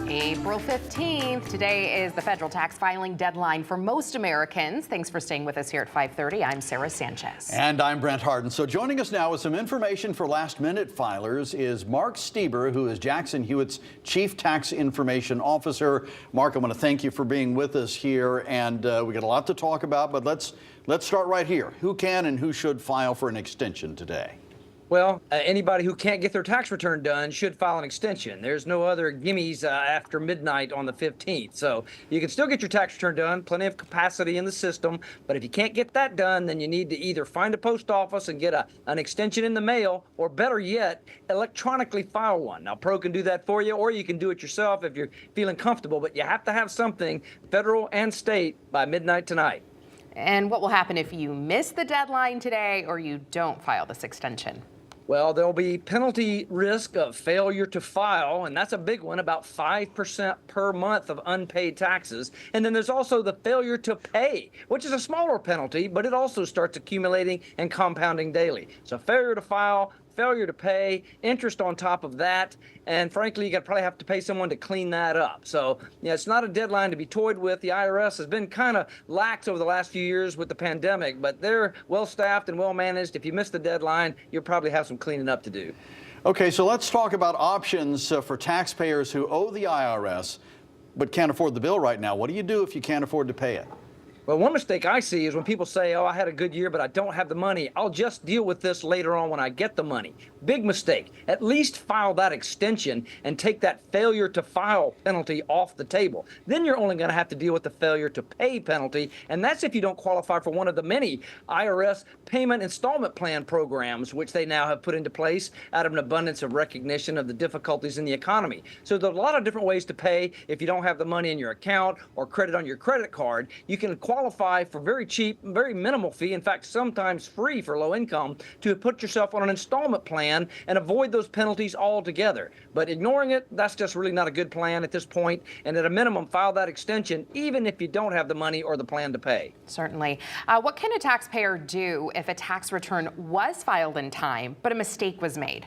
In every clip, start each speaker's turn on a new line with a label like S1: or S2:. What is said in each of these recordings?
S1: April 15th. Today is the federal tax filing deadline for most Americans. Thanks for staying with us here at 5:30. I'm Sarah Sanchez.
S2: And I'm Brent Harden. So joining us now with some information for last-minute filers is Mark Steber, who is Jackson Hewitt's Chief Tax Information Officer. Mark, I want to thank you for being with us here, and we got a lot to talk about, but let's start right here. Who can and who should file for an extension today?
S3: Well, anybody who can't get their tax return done should file an extension. There's no other gimmies after midnight on the 15th. So you can still get your tax return done, plenty of capacity in the system. But if you can't get that done, then you need to either find a post office and get an extension in the mail, or better yet, electronically file one. Now, Pro can do that for you, or you can do it yourself if you're feeling comfortable. But you have to have something, federal and state, by midnight tonight.
S1: And what will happen if you miss the deadline today or you don't file this extension?
S3: Well, there'll be penalty risk of failure to file, and that's a big one, about 5% per month of unpaid taxes. And then there's also the failure to pay, which is a smaller penalty, but it also starts accumulating and compounding daily. So failure to file, failure to pay, interest on top of that, and frankly, you probably have to pay someone to clean that up. So, it's not a deadline to be toyed with. The IRS has been kind of lax over the last few years with the pandemic, but they're well-staffed and well-managed. If you miss the deadline, you'll probably have some cleaning up to do.
S2: Okay, so let's talk about options for taxpayers who owe the IRS but can't afford the bill right now. What do you do if you can't afford to pay it?
S3: Well, one mistake I see is when people say, oh, I had a good year, but I don't have the money. I'll just deal with this later on when I get the money. Big mistake. At least file that extension and take that failure to file penalty off the table. Then you're only going to have to deal with the failure to pay penalty, and that's if you don't qualify for one of the many IRS payment installment plan programs, which they now have put into place out of an abundance of recognition of the difficulties in the economy. So there's a lot of different ways to pay. If you don't have the money in your account or credit on your credit card, you can qualify for very cheap, very minimal fee, in fact, sometimes free for low income, to put yourself on an installment plan and avoid those penalties altogether. But ignoring it, that's just really not a good plan at this point. And at a minimum, file that extension, even if you don't have the money or the plan to pay.
S1: Certainly. What can a taxpayer do if a tax return was filed in time, but a mistake was made?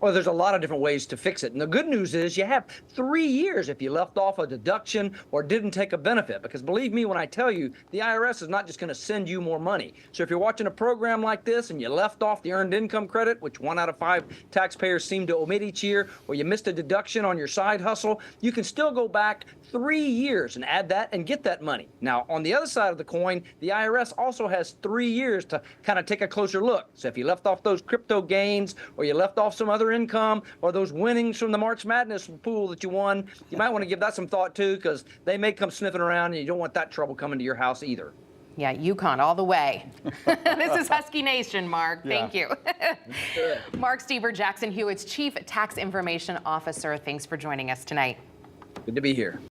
S3: Well, there's a lot of different ways to fix it. And the good news is you have 3 years if you left off a deduction or didn't take a benefit. Because believe me when I tell you, the IRS is not just going to send you more money. So if you're watching a program like this and you left off the earned income credit, which 1 out of 5 taxpayers seem to omit each year, or you missed a deduction on your side hustle, you can still go back 3 years and add that and get that money. Now, on the other side of the coin, the IRS also has 3 years to kind of take a closer look. So if you left off those crypto gains, or you left off some other income, or those winnings from the March Madness pool that you won, you might want to give that some thought too, because they may come sniffing around and you don't want that trouble coming to your house either.
S1: Yeah, Yukon all the way. This is Husky Nation, Mark.
S2: Yeah.
S1: Thank you. Mark Steber, Jackson Hewitt's Chief Tax Information Officer. Thanks for joining us tonight.
S3: Good to be here.